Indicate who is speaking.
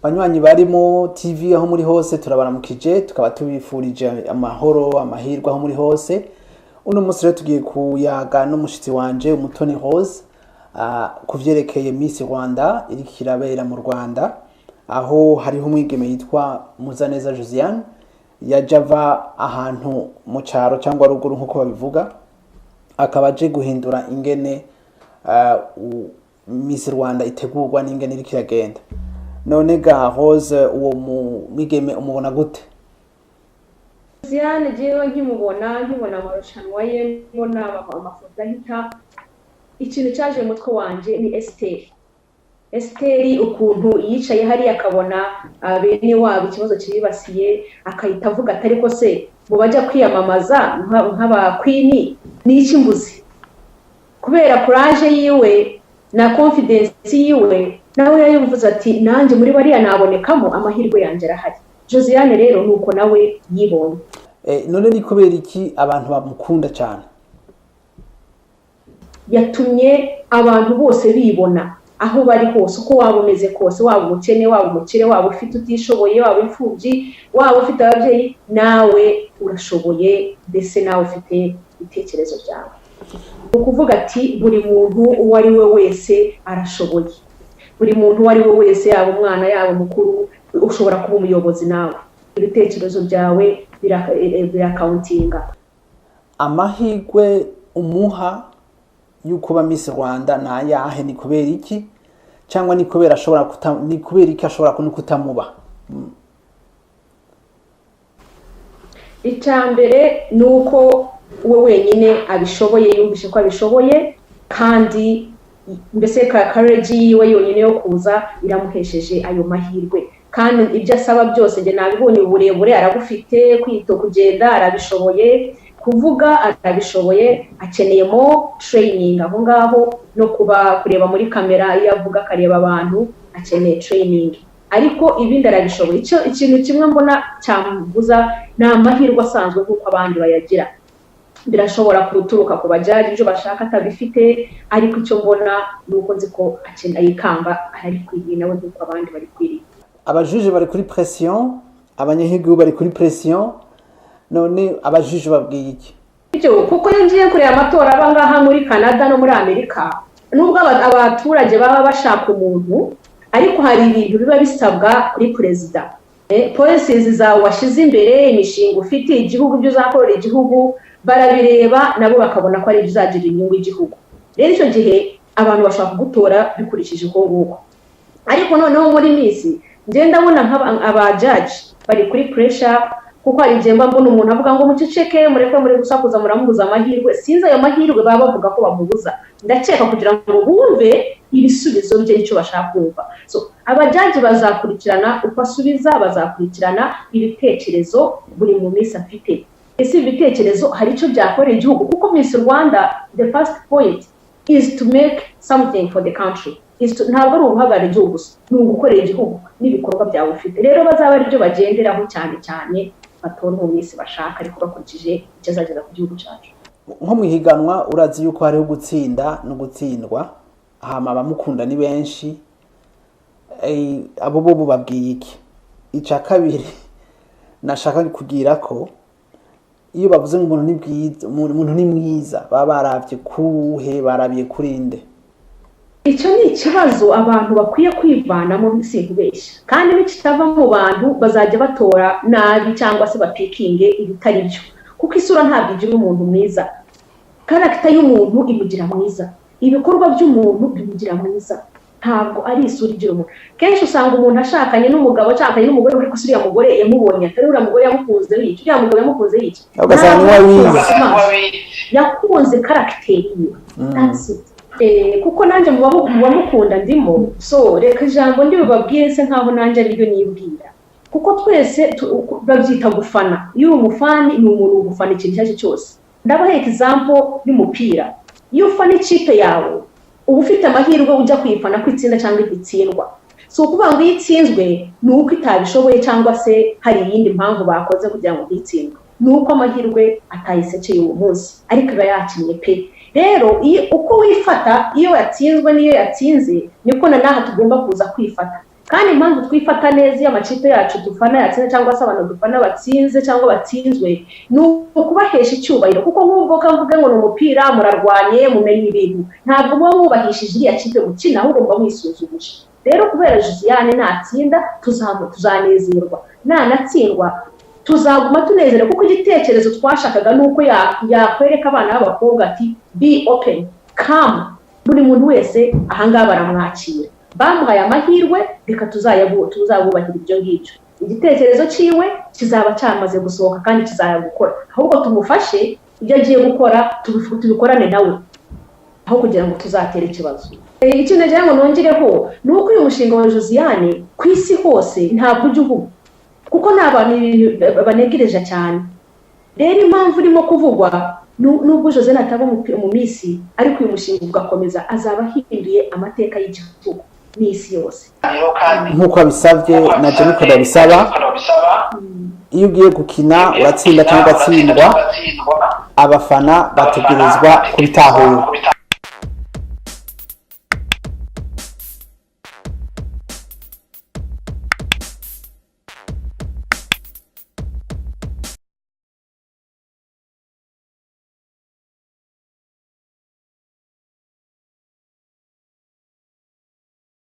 Speaker 1: banywanyi barimo TV aho muri hose turabaramukije tukaba tubifurije amahoro amahirwe aho muri hose. Uno munsi rero tugiye kuyaga n'umushitsi wanje Umutoni Rose kuvyerekeye Miss Rwanda iri kirabera mu Rwanda, aho hariho umwigeme yitwa Muzaneza Josiane yajava ahantu mu cyaro cyangwa ruguru nkuko babivuga, akaba aje guhindura ingene Miss Rwanda itegurwa n'ingene iri kiragenda. None ga Rose uwo mwigeme umubona gute?
Speaker 2: Josiane jewe nkimubona amarushanwa ye, mbona amafoto ahita, ikintu cyaje mu mutwe wanje ni Esteri ukuntu yicaye hari akabona bene wabo ikibazo kibibasiye, akahita avuga atari ko se mu bajya kwiyamamaza nk'aba queen ni iki mbuzi, kubera courage yiwe na confidence yiwe nawe yayumvuze ati nanjye muri bariya nabonekamo amahirwe yanjye arahari. Josiane rero nuko nawe yibonye.
Speaker 1: None ni kubera iki abantu bamukunda cyane?
Speaker 2: Yatumye abantu bose bibona aho bari hose, uko waba umeze kose, waba umukene, waba umukire, waba ufite utishoboye, waba imfubyi, waba ufite ababyeyi, nawe urashoboye, mbese nawe ufite ibitekerezo byawe. Ukuvuga ati buri muntu uwo ari we wese arashoboye, buri muntu uwo ari we wese, yaba umwana yaba mukuru, ushobora kuba umuyobozi nawe, ibitekerezo byawe birakauntinga.
Speaker 1: Amahirwe umuha yuko ba Miss Rwanda na yahe ni kubera iki, cyangwa ni kubera ni kubera iki ashobora kutamuba?
Speaker 2: Icambere nuko we wenyine abishoboye, yumvishe ko abishoboye, kandi mbese courage yiwe yonyine yo kuza iramuhesheje ayo mahirwe. Kandi ibyo asaba byose nge nabibonye, uburebure arabufite, kwito kugenda arabishoboye, kuvuga arabishoboye, akeneyemo training aho ngaho no kuba kureba muri kamera iyo avuga akareba abantu, akeneye training. Ariko ibindi arabishoboye. Ikintu kimwe mbona cyambuza ni amahirwe asanzwe kuko abandi bayagira. Birashobora kuturuka ku bajaji ibyo bashaka atabifite, ariko icyo mbona nuko nzi ko akeneye ikamba ari kwiriye nawe nkuko abandi bari kwiriye.
Speaker 1: Abajuje bari kuri pression, abanyahigihugu bari kuri pression. None abajuje babwiye iki?
Speaker 2: Kuko yinjiye kureba amatora abangaha muri Canada no muri Amerika, nubwo abaturage baba bashaka umuntu, ariko hari ibintu biba bisabwa kuri president. Policies zawe washize imbere, imishinga ufite igihugu byo uzakorera igihugu, barabireba nabo bakabona ko ari bizagirira inyungu igihugu. Rero icyo gihe abantu bashaka gutora bikurikije uko nguko. Ariko noneho muri Miss ngenda mbona abajaji bari kuri pressure, kuko ari jemba mbona umuntu avuga ngo muceceke mureke muri gusakuza muramubuza amahirwe. Sinzi ayo mahirwe baba bavuga ko bamubuza, ndakeka kugira ngo bumve ibisubizo bye icyo bashaka kumva. So abajaji bazakurikirana uko asubiza, bazakurikirana ibitekerezo buri mu Miss afite. Ese ibitekerezo hari icyo byakorera igihugu, kuko Miss Rwanda the first point is to make something for the country. Ntabwo ari uguhagarara igihugu gusa, ni ugukorera igihugu n'ibikorwa byawe ufite. Rero bazaba ari byo bagenderaho cyane cyane, batora mu Miss bashaka, ariko bakurikije icyo azageza ku gihugu cyacu.
Speaker 1: Nko mwihiganwa urazi yuko hariho gutsinda no gutsindwa, hama abamukunda ni benshi. Abo bo babwiye iki? Ica kabiri nashaka kugira ko iyo bavuze ngo umuntu ni mwiza, baba baravye kuhe, barabiye kurinde.
Speaker 2: Icyo ni ikibazo abantu bakwiye kwivanamo, sinkubeshya. Kandi n'ikitava mu bantu bazajya batora nabi cyangwa se bapikinge ibitari byo, kuko isura ntabwo igira umuntu mwiza. Character y'umuntu imugira mwiza, ibikorwa by'umuntu bimugira mwiza, ntabwo ari isura igira umuntu. Kenshi usanga umuntu ashakanye n'umugabo cyangwa n'umugore, ariko suriya mugore yamubonye atari uriya mugore yamukunze yica, uriya mugabo yamukunze yica,
Speaker 1: ugasanga ni wawize
Speaker 2: yakunze character yiwe. That's it. Kuko nanjye mu bamukunda ndimo, so reka ijambo ndi bubabwire se nkaho nanjye aribyo nibwira, kuko twese babyita gufana. Iyo umufani ni umuntu ugufana ikintu cyose cyose. Ndabaha example y'umupira. Iyo ufana ikipe yawe, uba ufite amahirwe ujya kuyifana kwitsinda cyangwa igitsindwa. So ukuvuga ngo itsinzwe ni uko itabishoboye cyangwa se hari iyindi mpamvu bakoze kugira ngo itsindwe. Ni uko amahirwe atayisekeye uwo munsi, ariko iba yakinnye pe. Rero uko wifata iyo yatsinzwe niyo yatsinze, niko na naha tugomba kuza kwifata. kandi impamvu twifata neza iyo amakipe yacu dufana yatsinze cyangwa se abantu dufana batsinze cyangwa batsinzwe ni ukubahesha icyubahiro, kuko nk'ubwo kavuga ngo ni umupira murarwanye mumenye ibintu, ntabwo muba mwubahishije iriya kipe mukina, ahubwo muba mwisuzumije. Rero kubera Josiane natsinda tuzanezerwa, nanatsindwa tuzaguma tunezerewe, kuko igitekerezo twashakaga nuko yakwereka abana b'abakobwa ati be open, come, buri muntu wese ahangaha baramwakira, bamuhaye amahirwe, reka tuzabubahira ibyo ngibyo. Igitekerezo ciwe kizaba cyamaze gusohoka kandi kizaya gukora, ahubwo tumufashe ibyo agiye gukora tubikorane nawe, aho kugira ngo tuzatere ikibazo. Ikintu nagira ngo nongereho ni uko uyu mushinga wa Josiane ku isi hose ntabwo ujya uvuga, kuko ni abantu banegereje cyane. Rero impamvu urimo kuvugwa nubwo Josiane ataba mu misi, ariko uyu mushinga ugakomeza, azaba ahinduye amateka y'igihugu n'isi yose
Speaker 1: nk'uko abisabye na Jennifer abisaba. Iyo ugiye gukina uratsinda cyangwa ugatsindwa, abafana bategerezwa kubitahura.